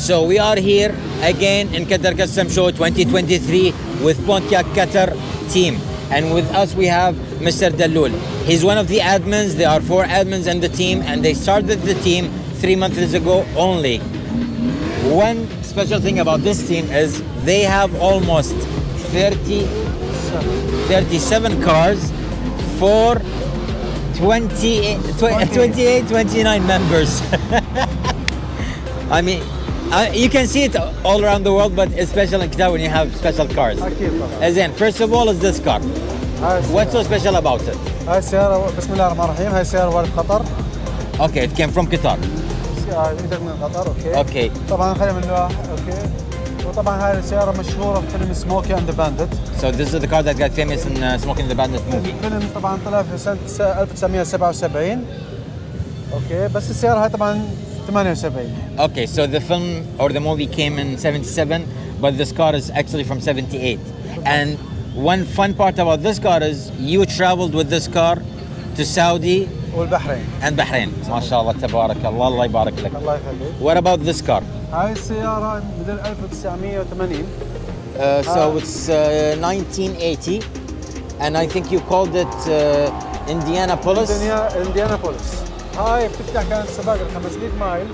So we are here again in Qatar Custom Show 2023 with Pontiac Qatar team. And with us we have Mr. Dalloul. He's one of the admins. There are 4 admins in the team and they started the team 3 months ago only. One special thing about this team is they have almost 37 cars for 29 members. I mean, you can see it all around the world, but it's special in Qatar when you have special cars. As in, first of all, is this car. What's so special about it? هاي السيارة بسم الله الرحمن الرحيم. هاي السيارة وارد قطر. Okay, it came from Qatar. إجت من قطر. Okay. طبعا خلينا من اوكي. وطبعا هاي السيارة مشهورة بفيلم سموكي اند ذا باندت. So this is the car that got famous in Smoking the Bandit movie. الفيلم طبعا طلع في سنة 1977. اوكي بس السيارة هاي طبعا 78. Okay, so the film or the movie came in 77, but this car is actually from 78. And one fun part about this car is you traveled with this car to Saudi والبحرين. and Bahrain. ما شاء الله تبارك الله الله يبارك لك. الله يخليك. What about this car? هاي السيارة موديل 1980. So it's 1980, and I think you called it Indianapolis. Indianapolis. هاي بتفتح كانت سباق ال 500 مايل.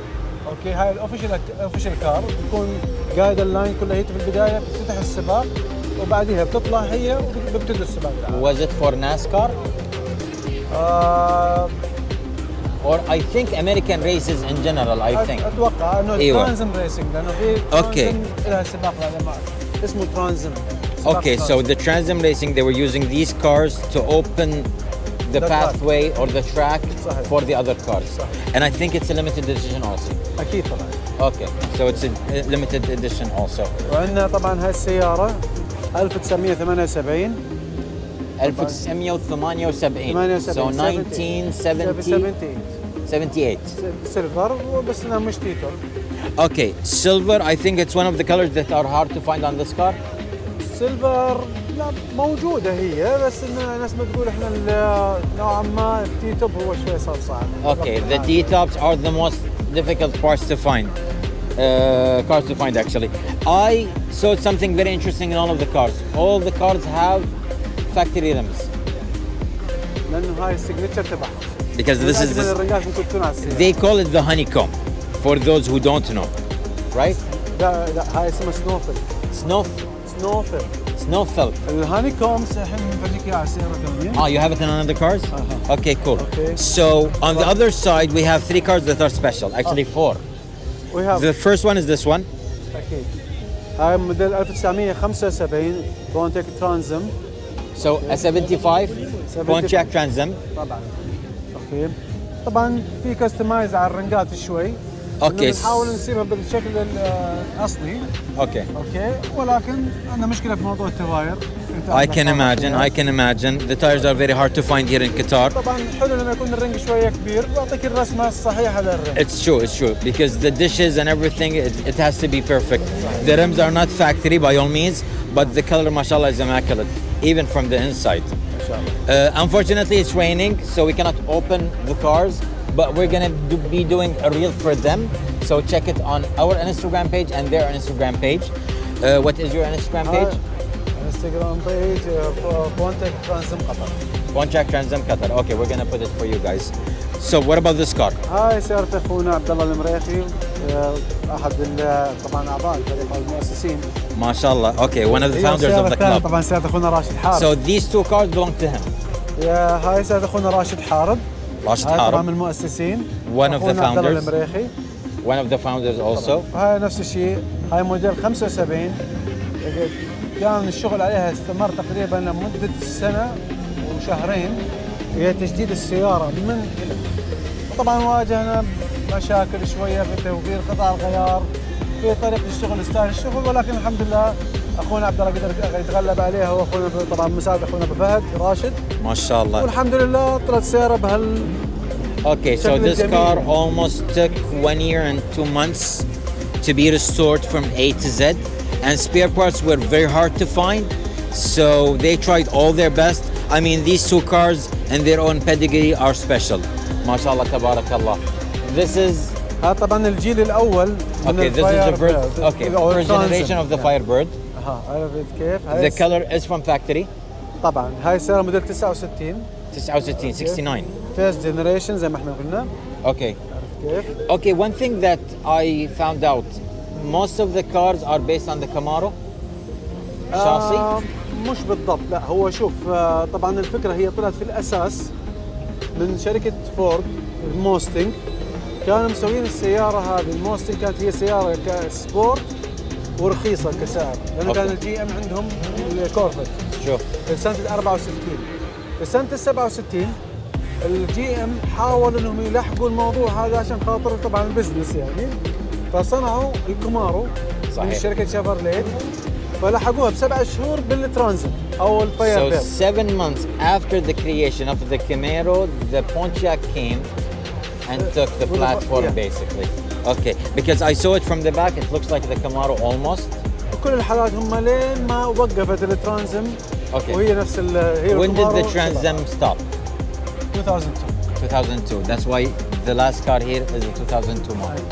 اوكي هاي الاوفيشال كار بتكون قايده اللاين كلها هي في البدايه بتفتح السباق وبعديها بتطلع هي وبتبتدي السباق. Was it for NASCAR? Or I think American races in general, I think. اتوقع انه ترانزم ريسنج لانه في ترانزم لها سباق هذا ما اسمه ترانزم. Okay, so the Transam Racing, they were using these cars to open the pathway or the track for the other cars. And I think it's a limited edition also. اكيد طبعا. Okay, so it's a limited edition also. وعندنا طبعا هاي السياره 1978. 1978. So 1978. سيلفر بس انها مش تيتو. Okay, silver, I think it's one of the colors that are hard to find on this car. سيلفر لا موجودة هي بس إن ناس بتقول إحنا نوعا ما التي توب هو شوي صار صعب. Okay, the T-tops are the most difficult parts to find. Cars to find actually. I saw something very interesting in all of the cars. All the cars have factory rims. لأنه هاي السيجنتشر تبعها. Because this is they call it the honeycomb for those who don't know, right? لا هاي اسمها سنوفل. Snowfelt. الهاني كومز الحين بنفرجيك اياها على السيارة ثانية. You have it in other cars? Okay, cool. Okay. So on the other side we have 3 cars that are special. Actually 4. We have The first one is this one. أكيد. هاي موديل 1975 بونتيك ترانزم. So a 75 Pontiac Transam. طبعا. اوكي. طبعا في كستمايز على الرنجات شوي. Okay. نحاول نسيبها بالشكل الاصلي. Okay. اوكي ولكن عندنا مشكله في موضوع التواير. I can imagine. The tires are very hard to find here in Qatar. طبعا حلو لما يكون الرنج شويه كبير بيعطيك الرسمه الصحيحه للرنج. It's true because the dishes and everything it has to be perfect. The rims are not factory by all means, but the color mashallah is immaculate even from the inside. Unfortunately it's raining so we cannot open the cars, but we're gonna be doing a reel for them, so check it on our Instagram page and their Instagram page. What is your Instagram page? Instagram page Pontiac Transam Qatar. Pontiac Transam Qatar. Okay, we're gonna put it for you guys. So what about this car? هاي سيارة اخونا عبد الله المريخي احد طبعا اعضاء الفريق المؤسسين. ما شاء الله. Okay, one of the founders of the club. طبعا سيارة اخونا راشد حارب. So these 2 cars belong to him. هاي سيارة اخونا راشد حارب. طبعا من المؤسسين. One of the founders. عبد الله المريخي. One of the founders also. هاي نفس الشيء. هاي موديل 75. كان الشغل عليها استمر تقريبا لمدة سنة وشهرين. هي تجديد السيارة من إلى. طبعا واجهنا مشاكل شوية في توفير قطع الغيار في طريقة الشغل ستايل الشغل، ولكن الحمد لله اخونا عبد الله قدر يتغلب عليها واخونا طبعا مساعد اخونا ابو فهد راشد ما شاء الله والحمد لله طلعت سيارة بهال. Okay, so this car almost took 1 year and 2 months to be restored from A to Z, and spare parts were very hard to find, so they tried all their best. I mean, these 2 cars and their own pedigree are special. MashaAllah, tabarakallah. This is هذا طبعا الجيل الاول من Okay, this is the الفاير first generation of the Firebird. عرفت كيف؟ The color is from factory. طبعا هاي السياره موديل 69 69. فيرست جنريشن زي ما احنا قلنا. Okay. عرفت كيف؟ Okay, one thing that I found out, most of the cars are based on the Camaro chassis. مش بالضبط، لا هو شوف طبعا الفكره هي طلعت في الاساس من شركه فورد الموستنج. كانوا مسوين السياره هذه الموستنج، كانت هي سياره كسبورت ورخيصه كسعر، لانه كان الجي ام عندهم الكورفت شو في سنه ال 64. في سنه ال 67 الجي ام حاولوا انهم يلحقوا الموضوع هذا عشان خاطر طبعا البزنس يعني، فصنعوا الكومارو من شركه شيفرليت، فلحقوها ب7 شهور بالترانزيت او الفاير So 7 months after the creation of the Camaro, the Pontiac came and took the platform basically. Okay, because I saw it from the back, it looks like the Camaro almost. بكل الحالات هم لين ما وقفت الترانزم. Okay. وهي نفس هي When did the Transam stop? 2002. 2002. That's why the last car here is a 2002 model.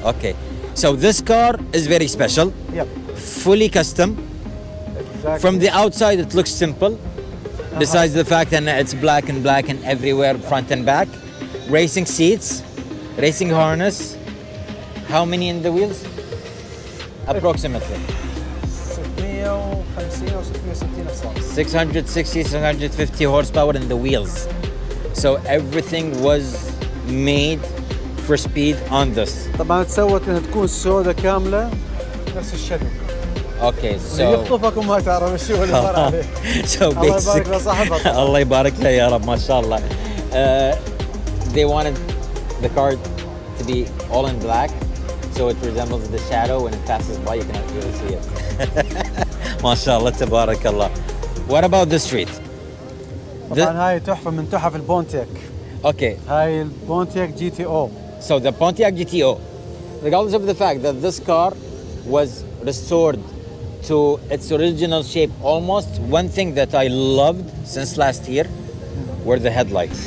Okay. So this car is very special. Yep. Fully custom. Exactly. From the outside it looks simple. Besides the fact that it's black and everywhere, front and back. Racing seats, racing harness. How many in the wheels? Approximately. 650 أو 660 أصلاً. 660, 650 horsepower in the wheels. So everything was made for speed on this. طبعا تسوت انها تكون سوداء كامله نفس الشكل. Okay, so يخطفك وما تعرف الشيء اللي صار عليه. so الله يبارك basically, لصاحبها. الله يبارك له يا رب ما شاء الله. They wanted the car to be all in black, so it resembles the shadow when it passes by. You cannot really see it. ما شاء الله تبارك الله. What about the street? طبعا هاي تحفه من تحف البونتياك. Okay, هاي البونتياك جي تي او. so the Pontiac GTO, regardless of the fact that this car was restored to its original shape almost, one thing that I loved since last year were the headlights.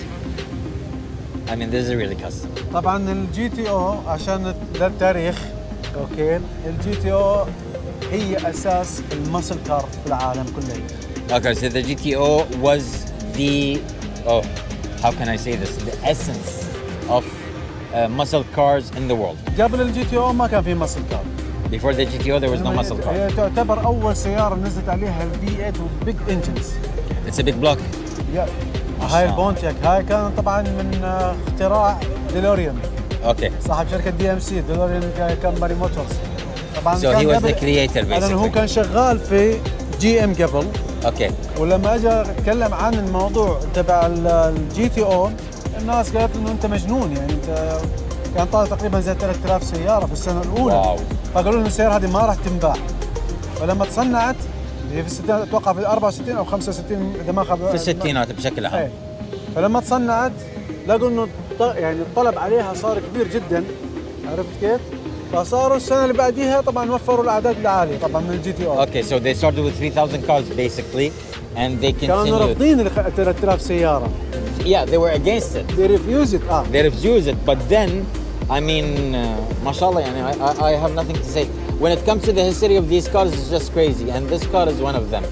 I mean, this is really custom. طبعا الجي تي او عشان للتاريخ، اوكي، الجي تي او هي اساس المسل كار في العالم كله. Okay, so the GTO was the, oh, how can I say this? The essence of muscle cars in the world. قبل الجي تي او ما كان في مسل كار. Before the GTO, there was no muscle car. هي تعتبر اول سياره نزلت عليها الفي 8 وبيج انجنز. It's a big block. هاي البونتياك هاي كان طبعا من اختراع ديلوريان. Okay. صاحب شركه دي ام سي ديلوريان كامباني موتورز. طبعا So he was the creator لأنه هو basically. كان شغال في جي ام قبل. Okay. ولما اجى اتكلم عن الموضوع تبع الجي تي او، الناس قالت انه انت مجنون، يعني انت كان طالع تقريبا زي 3000 سياره في السنه الاولى. واو. فقالوا له السياره هذه ما راح تنباع. فلما تصنعت هي في الستينات، اتوقع في 64 او 65 اذا ما خاب في الستينات بشكل عام. ايه. فلما تصنعت لقوا انه يعني الطلب عليها صار كبير جدا، عرفت كيف؟ فصاروا السنه اللي بعديها طبعا وفروا الاعداد العاليه طبعا من الجي تي او. Okay, so they started with 3,000 cars basically, and they كانوا continued. رافضين 3000 سياره. Yeah, they were against it. They refused it. They refused it, but then, I mean, mashallah, yani, I have nothing to say. When it comes to the history of these cars, it's just crazy, and this car is one of them.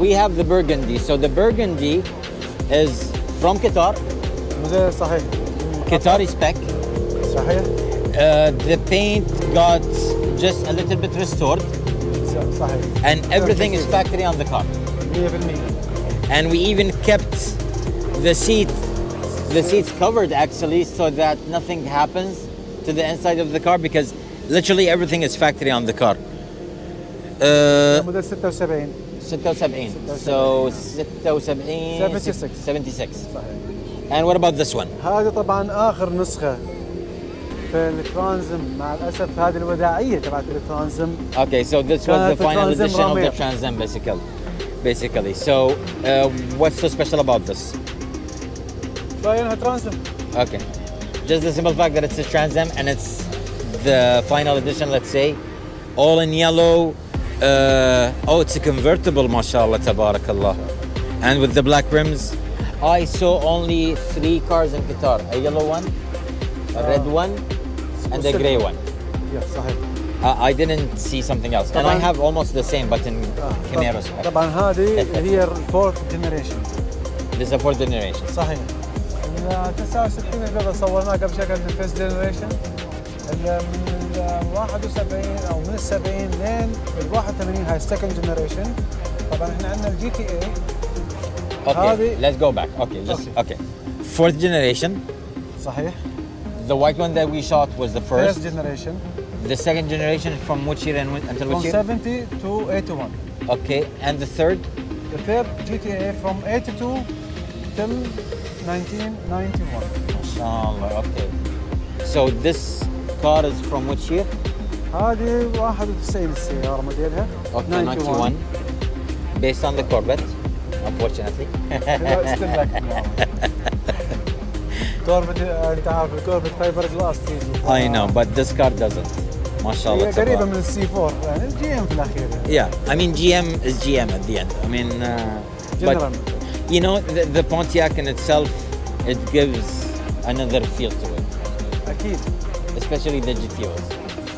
We have the Burgundy. So the Burgundy is from Qatar. صحيح. Qatari spec. صحيح. The paint got just a little bit restored, صحيح. and everything is factory on the car. 100%. And we even kept the seats covered actually, so that nothing happens to the inside of the car, because literally everything is factory on the car. موديل 76. 76. So 76. 76. صحيح. And what about this one? هذا طبعا اخر نسخه في الترانزم، مع الاسف هذه الوداعيه تبعت الترانزم. Okay, so this was the final edition of the Trans Am basically. So what's so special about this? فاينها ترانزم. Okay, just the simple fact that it's a Trans Am and it's the final edition, let's say, all in yellow. Oh, it's a convertible, mashallah, tabarakallah. And with the black rims. I saw only 3 cars in Qatar. A yellow one, a red one and a grey one. يس صحيح. I didn't see something else. And I have almost the same, but in Camaro spec. طبعا هذه هي الفورث جنريشن. This is a fourth generation. صحيح. ال 69 اللي صورناه قبل شوي كانت الفيرست جنريشن. من ال 71 او من ال 70 لين ال 81 هاي السكند جنريشن. طبعا احنا عندنا الجي تي اي. Okay, let's go back. Okay. Fourth generation. صحيح. The white one that we shot was the first. First generation. The second generation from which year and until From which year? 70 to 81. Okay, and the third? The third GTA from 82 till 1991. MashaAllah, okay. So this car is from which year? هذه 91 السيارة موديلها. Okay, 91. Based on the Corvette, unfortunately. Still like Corvette انت عارف الكورفت فايبر جلاس تيجي. I know, but this car doesn't. MashaAllah. هي قريبة من السي 4 يعني الجي ام في الأخير. Yeah, I mean GM is GM at the end. I mean, but you know the Pontiac in itself, it gives another feel to it. أكيد. Especially the GTOs.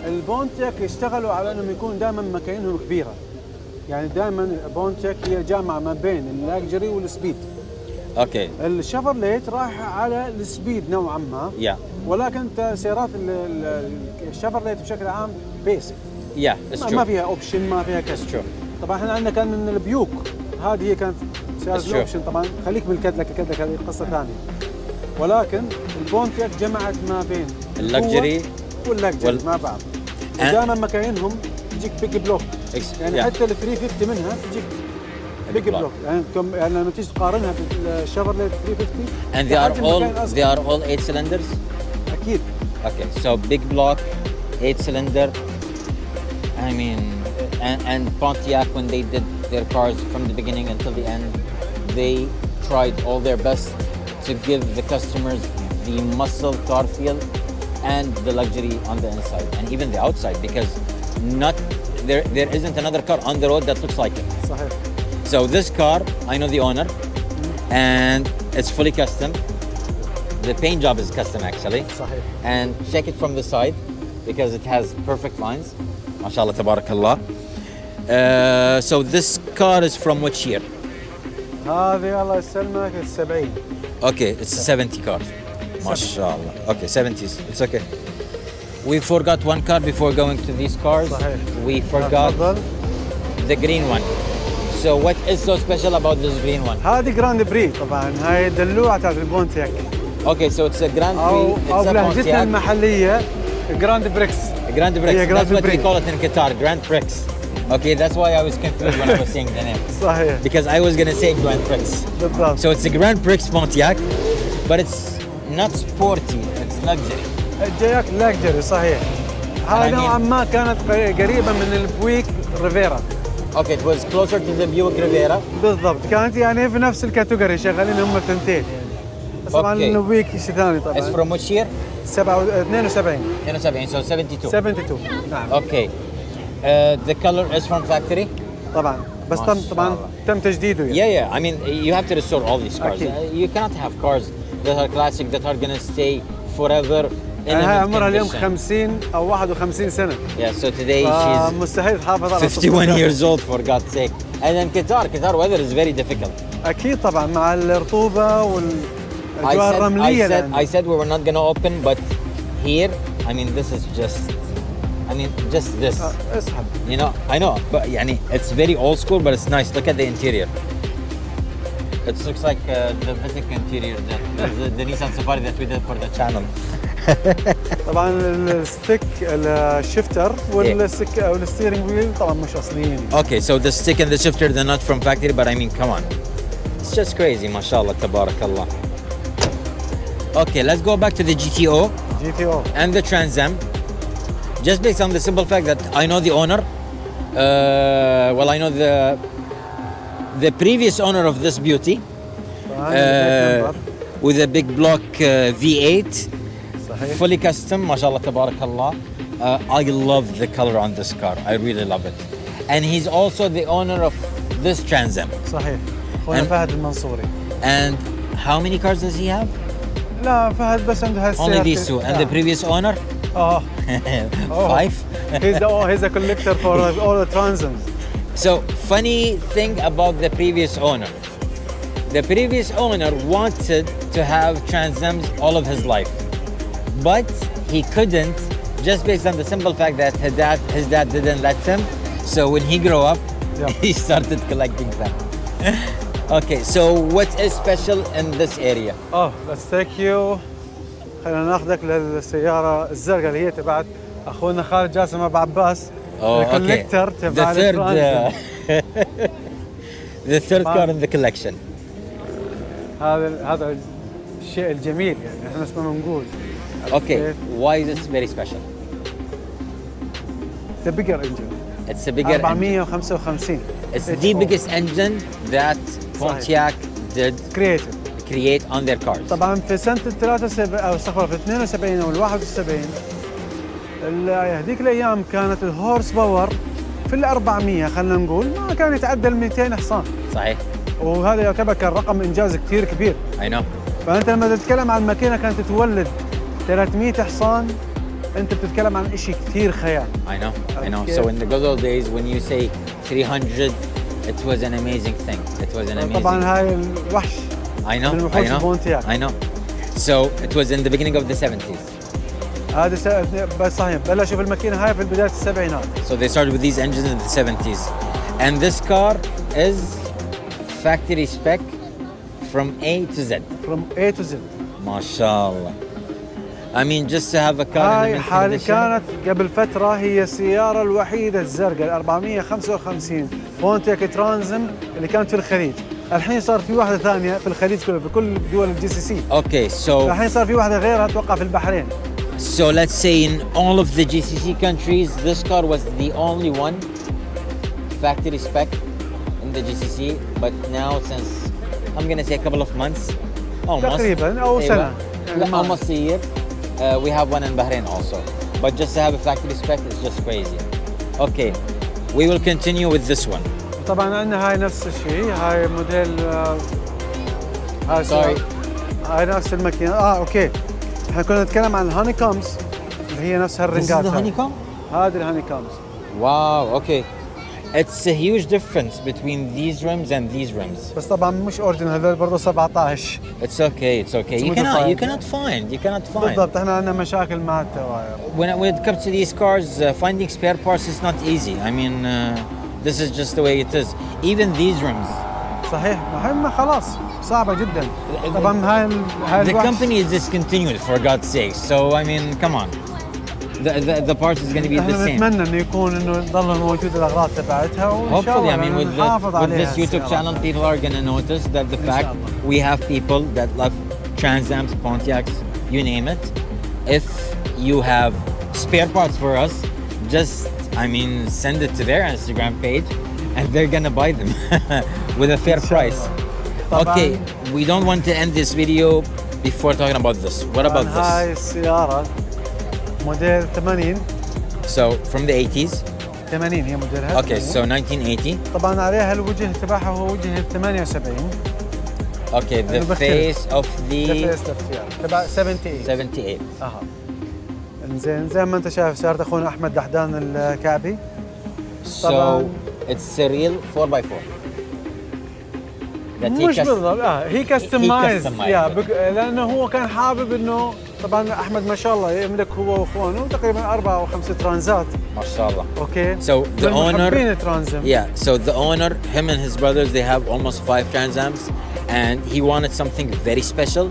البونتياك يشتغلوا على انهم يكون دائما مكاينهم كبيره، يعني دائما البونتياك هي جامعه ما بين اللاكجري والسبيد. Okay. الشيفرليت رايحه على السبيد نوعا ما. Yeah. ولكن سيارات الشيفرليت بشكل عام بيسك. Yeah, it's true. ما فيها اوبشن، ما فيها كاس. طبعا احنا عندنا كان من البيوك، هذه هي كانت سيارة الاوبشن. طبعا خليك من الكدلك هذه قصه ثانيه. ولكن البونتياك جمعت ما بين اللكجري واللاكجري مع بعض. ودائما مكاينهم تجيك بيج بلوك، يعني حتى ال 350 منها تجيك بيج بلوك، يعني لما تيجي تقارنها بالشيفرليت 350. And they are all 8 cylinders. اكيد. Okay, so big block, 8 cylinder. I mean, and Pontiac when they did their cars from the beginning until the end, they tried all their best to give the customers the muscle car feel and the luxury on the inside and even the outside, because there isn't another car on the road that looks like it. صحيح. So this car, I know the owner, and it's fully custom. The paint job is custom actually. صحيح. And check it from the side because it has perfect lines. MashaAllah, tabarakallah. So this car is from which year? هذه الله يسلمك ال 70. Okay, it's a 70 car. MashaAllah. Okay, 70s. It's okay. We forgot one car before going to these cars. صحيح. We forgot the green one. So what is so special about this green one? هذه جراند بري طبعا، هاي الدلوعه تاعت البونتياك. Okay, so it's a Grand Prix. او بلهجتنا المحليه جراند بريكس. Grand Prix. That's what we call it in Qatar, Grand Prix. Okay, that's why I was confused when I was saying the name. صحيح. Because I was gonna say Grand Prix. بالضبط. So it's a Grand Prix Pontiac, but it's not sporty, it's luxury. الجاك لاكجري صحيح. هاي نوعا ما كانت قريبه من البويك ريفيرا. Okay, it was closer to the Buick Riviera. بالضبط، كانت يعني في نفس الكاتيجوري شغالين هم الثنتين. بس طبعا البويك شيء ثاني طبعا. It's from which year? 72. 72, so 72. 72 نعم. Okay. The color is from factory? طبعا بس طبعا تم تجديده يعني. Yeah, I mean you have to restore all these cars. You cannot have cars that are classic that are gonna stay forever. يعني هاي عمرها اليوم 50 أو 51 سنة. Yeah, so today she's مستحيل تحافظ على 51 years old for God's sake. And then Qatar weather is very difficult. أكيد طبعا مع الرطوبة والأجواء الرملية. I said we were not gonna open, but here, I mean this is just this. اسحب. You know, I know, but يعني it's very old school, but it's nice. Look at the interior. It looks like the Vitic interior, the Nissan Safari that we did for the channel. طبعا الستيك الشيفتر والستيرنج ويل طبعا مش اصليين. Okay, so the stick and the shifter they're not from factory, but I mean come on, it's just crazy. MashaAllah, tabarakallah. Okay, let's go back to the GTO and the Trans Am, just based on the simple fact that I know the owner. I know the previous owner of this beauty, with a big block V8. Fully custom, mashallah, tabarakallah. I love the color on this car. I really love it. And he's also the owner of this Trans Am. صحيح. خونا فهد المنصوري. And how many cars does he have? لا فهد بس عنده هالسيارة. Only these two. And the previous owner? Oh. 5. He's a collector for all the Transims. So, funny thing about the previous owner. The previous owner wanted to have Trans Ams all of his life. But he couldn't, just based on the simple fact that his dad didn't let him. So when he grew up, he started collecting them. Okay, so what is special in this area? Oh, let's take you. خلينا ناخذك للسيارة الزرقاء اللي هي تبعت أخونا خالد جاسم أبو عباس. الكوليكتر تبع the third car in the collection. هذا الشيء الجميل يعني احنا اسمه نقول. Okay, why is this very special? The bigger engine. It's a bigger 455. It's the biggest engine that Pontiac did create on their cars. طبعا في سنة 73 أو استغفر في 72 أو 71 هذيك الأيام كانت الهورس باور في ال 400 خلينا نقول ما كان يتعدى ال 200 حصان. صحيح. وهذا يعتبر كان رقم إنجاز كثير كبير. I know. فأنت لما تتكلم عن ماكينة كانت تولد 300 حصان أنت بتتكلم عن شيء كثير خيال. I know. So in the good old days when you say 300, it was an amazing thing. It was an amazing. طبعا هاي الوحش. I know. So it was in the beginning of the 70s. هذا بس صحيح بلشوا في الماكينة هاي في بداية السبعينات. So they started with these engines in the 70s. And this car is factory spec from A to Z. From A to Z. MashaAllah. I mean, just to have a car هاي in the حالي condition. كانت قبل فترة هي السيارة الوحيدة الزرقاء ال 455 بونتياك ترانزم اللي كانت في الخليج. الحين صار في واحدة ثانية في الخليج كله في كل دول الجي سي سي. Okay, so الحين صار في واحدة غيرها أتوقع في البحرين. So let's say in all of the GCC countries, this car was the only one factory spec in the GCC. But now, since I'm gonna say a couple of months, almost تقريبا أو سنة. almost a year, we have one in Bahrain also. But just to have a factory spec is just crazy. Okay, we will continue with this one. طبعا عندنا هاي نفس الشيء هاي موديل هاي Sorry. هاي نفس الماكينة اوكي احنا كنا نتكلم عن الهاني كومز اللي هي نفس هالرنجات. This is the honeycomb? هذه الهاني كومز. Wow, okay. It's a huge difference between these rims and these rims. بس طبعا مش اوريجينال هذول برضه 17. It's okay. You cannot find. بالضبط احنا عندنا مشاكل مع التواير. When it comes to these cars, finding spare parts is not easy. I mean, this is just the way it is. Even these rims. صحيح ما خلاص صعبة جدا. طبعا هاي The company is discontinued for God's sake. So I mean, come on. The parts is going to be the same. نتمنى انه يكون انه تظل موجودة الاغراض تبعتها وان شاء الله. Hopefully, I mean, with this YouTube channel, people are going to notice that the fact we have people that love Trans Ams, Pontiacs, you name it. If you have spare parts for us, just send it to their Instagram page, and they're going to buy them with a fair price. Okay, we don't want to end this video before talking about this. What about this? هاي السيارة موديل 80. So from the 80s. 80 هي موديلها. Okay, so 1980. طبعا عليها الوجه تبعها هو وجه ال 78. Okay, the face of the تبع 78. 78. انزين زي ما انت شايف سيارة اخونا احمد دحدان الكعبي. So it's a real 4x4. مش بالضبط هي كاستمايز لانه هو كان حابب انه طبعا احمد ما شاء الله يملك هو واخوانه تقريبا 4 أو 5 ترانزات. ما شاء الله. Okay. So the owner. So the owner, him and his brothers, they have almost 5 Trans Ams, and he wanted something very special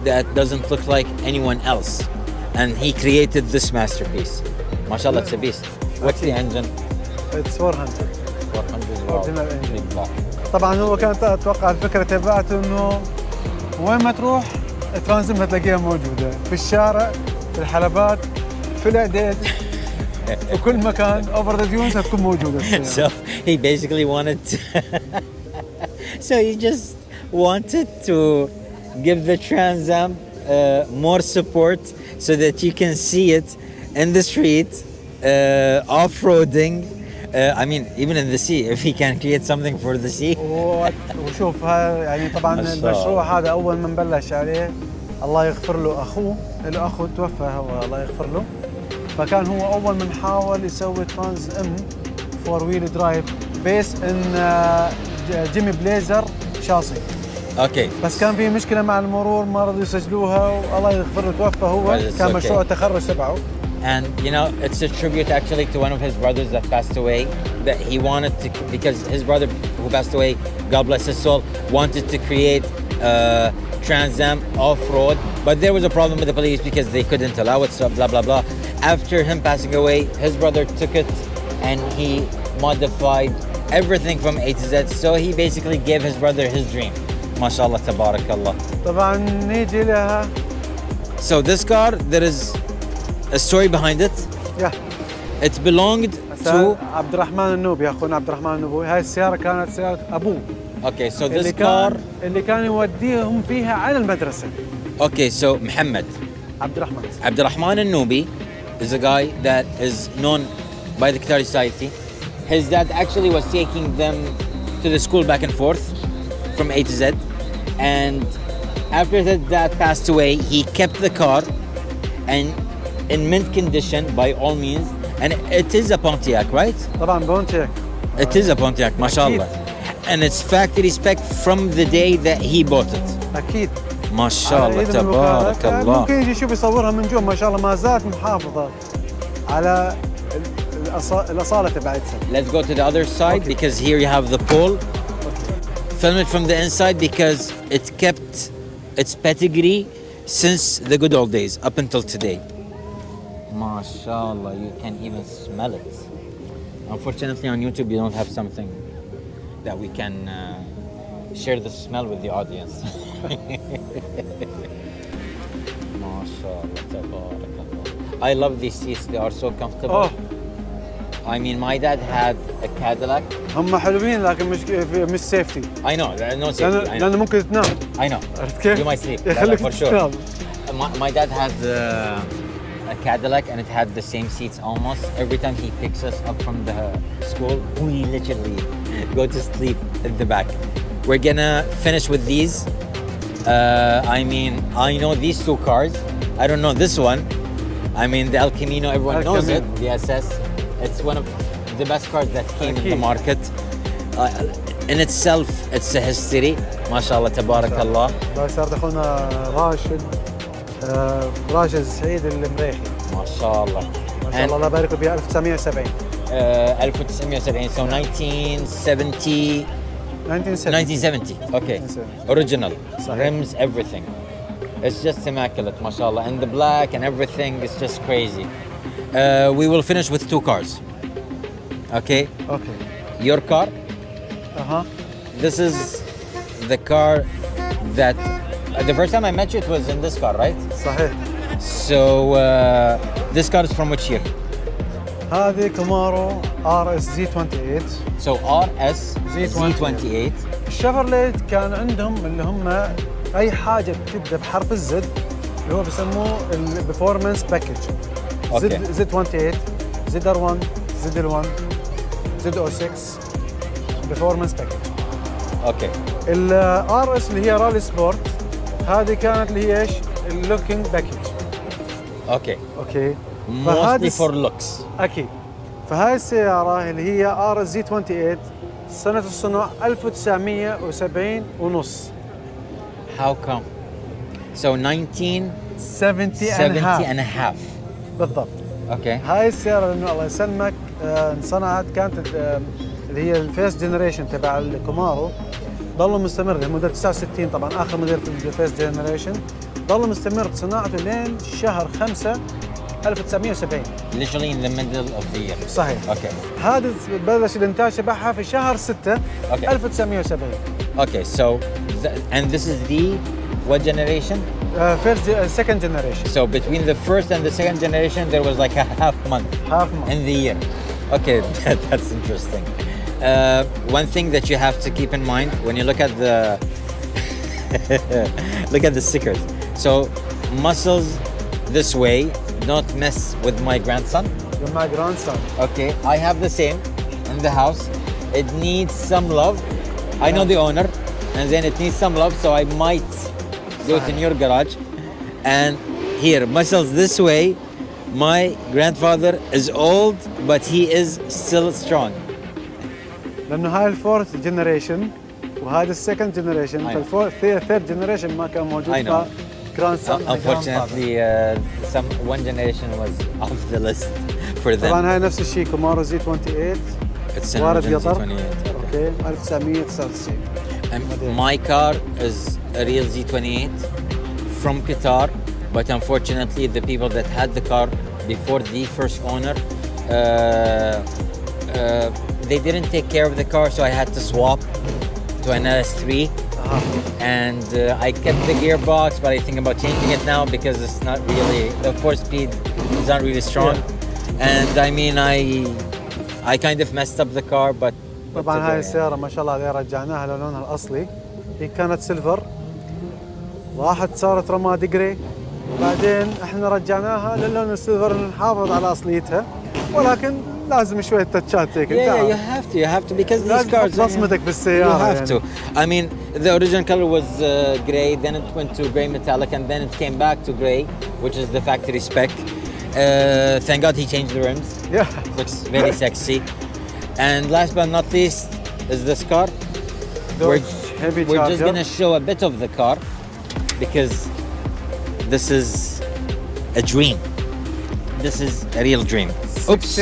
that doesn't look like anyone else, and he created this masterpiece. ما شاء الله, it's a beast. What's the engine? It's 400. 400. طبعا هو كانت اتوقع الفكره تبعته انه وين ما تروح ترانزم هتلاقيها موجوده في الشارع في الحلبات في الاعداد في كل مكان اوفر ذا ديونز هتكون موجوده. So he basically just wanted to give the Trans Am more support so that you can see it in the street, off-roading. Even in the sea, if he can create something for the sea. وشوف يعني طبعا المشروع هذا اول ما نبلش عليه الله يغفر له اخوه، له اخو توفى هو الله يغفر له. فكان هو اول من حاول يسوي ترانز ام 4 ويل درايف بيس ان جيمي بليزر شاصي. اوكي. بس كان في مشكله مع المرور ما رضوا يسجلوها والله يغفر له توفى هو. كان مشروع التخرج تبعه. And you know, it's a tribute actually to one of his brothers that passed away. That he wanted to, because his brother who passed away, God bless his soul, wanted to create Trans Am off-road, but there was a problem with the police because they couldn't allow it. So blah blah blah. After him passing away, his brother took it and he modified everything from A to Z. So he basically gave his brother his dream. MashaAllah, tabarakallah. طبعا نيجي لها. So this car, there is a story behind it. Yeah. It belonged to عبد الرحمن النوبي، اخونا عبد الرحمن النوبي. هاي السياره كانت سياره ابوه. Okay, so this car اللي كان يوديهم فيها على المدرسه. Okay, so Muhammad Abd Rahman al-Nubi is a guy that is known by the Qatar society. His dad actually was taking them to the school back and forth from A to Z, and after his dad passed away, he kept the car and in mint condition by all means, and it is a Pontiac, right? طبعا Pontiac. It is a Pontiac, mashallah. And it's factory spec from the day that he bought it. اكيد. mashallah, تبارك الله. ممكن يجي يشوف يصورها من جوا ما شاء الله ما زالت محافظة على الأصالة تبعتها. Let's go to the other side because here you have the pole. Film it from the inside because it kept its pedigree since the good old days up until today. Mashallah, you can even smell it. Unfortunately on YouTube you don't have something that we can share the smell with the audience. MashaAllah, tabarakallah. I love these seats, they are so comfortable. Oh. I mean, my dad had a Cadillac. هم حلوين لكن مش سيفتي. I know, there is no safety. لأنه ممكن تنام. I know. عرفت كيف؟ You might sleep. يخليك for sure. My dad had a Cadillac and it had the same seats almost. Every time he picks us up from the school, we literally go to sleep at the back. We're gonna finish with these. I mean, I know these two cars. I don't know this one. I mean, the El Camino, everyone knows it. The SS. It's one of the best cars that came in the market. In itself, it's a history. MashaAllah, tabarakallah. صارت أخونا راشد السعيد المريخي. ما شاء الله. ما شاء الله الله يبارك فيها 1970. 1970, so 1970. 1970. Okay. 1970. Original. Rims, everything. It's just immaculate, mashallah. And the black and everything is just crazy. We will finish with two cars. Okay? Okay. Your car. Uh-huh. This is the car that the first time I met you, it was in this car, right? صحيح. So this car is from which year? هذه كامارو RS Z28. So RS Z28. الشيفرليت كان عندهم اللي هم اي حاجه بتبدا بحرف الزد اللي هو بسموه البرفورمانس باكج. زد 28 زد ار 1 زد ال 1 زد او 6 برفورمانس باكج. اوكي. الار اس اللي هي رالي سبورت هذه كانت اللي هي ايش؟ اللوكينج باكج. اوكي. اوكي. Mostly for looks. اكيد. فهاي السياره اللي هي ار اس زي 28 سنه الصنع 1970 ونص. How come? So 1970 and a half. بالضبط. اوكي. هاي السياره لانه الله يسلمك انصنعت كانت اللي هي الفيس جنريشن تبع الكومارو ظل مستمر الموديل 69 طبعا اخر موديل في الفيس جنريشن ظل مستمر صناعته لين شهر 5 1970. Literally in the middle of the year. صحيح. اوكي. هذا بلش الانتاج تبعها في شهر 6 1970. Okay, so and this is the what generation? Second generation. So between the first and the second generation, there was like a half month in the year. Okay, that's interesting. One thing that you have to keep in mind when you look at the stickers. So muscles this way. Don't mess with my grandson. With my grandson. Okay, I have the same in the house. It needs some love. I know the owner, and then it needs some love, so I might do it in your garage. And here, muscles this way. My grandfather is old, but he is still strong. لانه هاي الفورث جنريشن وهذا السكند جنريشن فالثيرد جنريشن ما كان موجود. I know. Unfortunately, one generation was off the list for them. طبعا هاي نفس الشيء كومارو زي 28 It's وارد an قطر. 28. اوكي 1999. And my car is a real Z28 from Qatar, but unfortunately the people that had the car before the first owner, they didn't take care of the car, so I had to swap to an S3. And I kept the gearbox, but I think about changing it now because it's not really, the 4-speed is not really strong. And I mean, I kind of messed up the car, but طبعا هاي السيارة ما شاء الله عليها رجعناها للونها الأصلي. هي كانت سيلفر، راحت صارت رمادي جري، بعدين احنا رجعناها للون السيلفر نحافظ على أصليتها، ولكن لازم شوية تاتشات هيك. you have to because these cars بصمتك بالسيارة. You have to. I mean, the original color was gray, then it went to gray metallic, and then it came back to gray, which is the factory spec. Thank God he changed the rims. Yeah. Looks very sexy. And last but not least is this car. We're just gonna show a bit of the car because this is a dream. This is a real dream. Oops.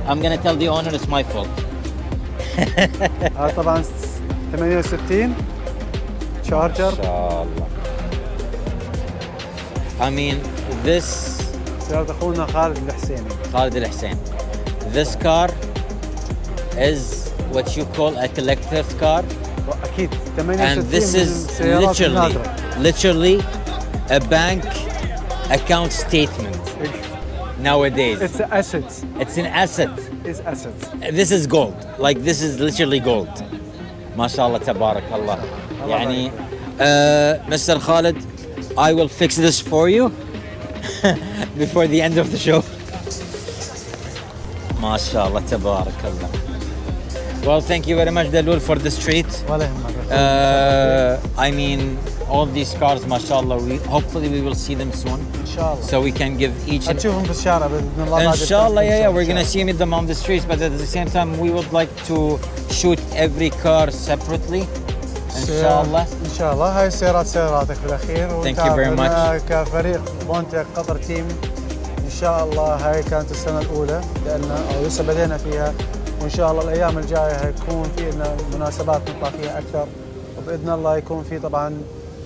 I'm gonna tell the owner it's my fault. طبعا 68 شارجر. ما شاء الله. I mean, this سيارة أخونا خالد الحسيني. Khalid Al Hussein. This car is what you call a collector's car, أكيد 68 and this is السيارات النادرة. literally a bank account statement nowadays. It's an asset. It's an asset. It's asset. This is gold. Like this is literally gold. ما شاء الله تبارك الله. يعني Mr. Khalid, I will fix this for you before the end of the show. ما شاء الله تبارك الله. Well, thank you very much, Dalul, for this treat. ولا يهمك. I mean, all these cars, mashallah, hopefully we will see them soon. إن شاء الله. So we can give each and هتشوفهم بالشارع بإذن الله. Inshallah, yeah, we're gonna see them on the streets, but at the same time, we would like to shoot every car separately. Inshallah. إن شاء الله. هاي السيارات سياراتك في الأخير. Thank you very much. كفريق بونتياك قطر تيم إن شاء الله هاي كانت السنة الأولى لأن أو لسه بدينا فيها، وإن شاء الله الأيام الجاية هيكون في لنا مناسبات نطلع فيها أكثر، وبإذن الله يكون في طبعا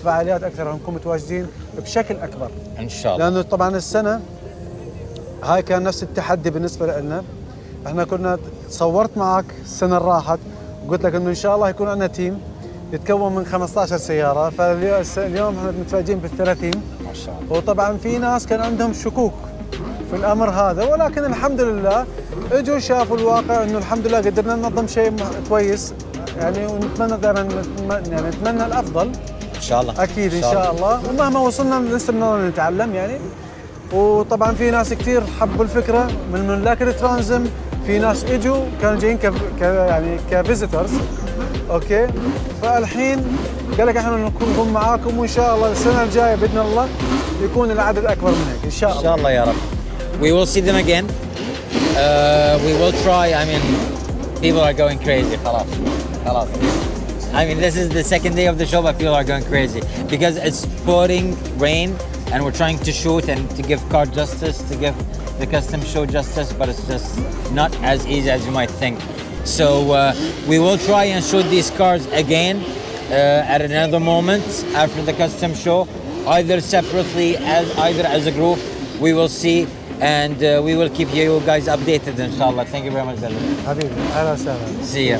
فعاليات أكثر ونكون متواجدين بشكل أكبر. إن شاء الله. لأنه طبعا السنة هاي كان نفس التحدي بالنسبة لنا. احنا كنا صورت معك السنة اللي راحت وقلت لك إنه إن شاء الله يكون عندنا تيم يتكون من 15 سيارة، فاليوم احنا متفاجئين بال30 ما شاء الله. وطبعا في ناس كان عندهم شكوك في الأمر هذا، ولكن الحمد لله اجوا شافوا الواقع انه الحمد لله قدرنا ننظم شيء كويس يعني، ونتمنى دائما يعني نتمنى الافضل ان شاء الله. اكيد ان شاء الله، ومهما وصلنا لسه بنضل نتعلم يعني. وطبعا في ناس كثير حبوا الفكره من ملاك الترانزم، في ناس اجوا كانوا جايين يعني كفيزيتورز، اوكي، فالحين قال لك احنا نكون معاكم، وان شاء الله السنه الجايه باذن الله يكون العدد اكبر من هيك ان شاء الله. ان شاء الله يا رب. We will see them again. We will try. I mean, people are going crazy. خلاص. I mean, this is the second day of the show, but people are going crazy because it's pouring rain, and we're trying to shoot and to give car justice, to give the custom show justice, but it's just not as easy as you might think. So we will try and shoot these cars again at another moment after the custom show, either separately, either as a group. We will see. And we will keep you guys updated, inshallah. Thank you very much, Dalil. حبيبي اهلا وسهلا. See ya.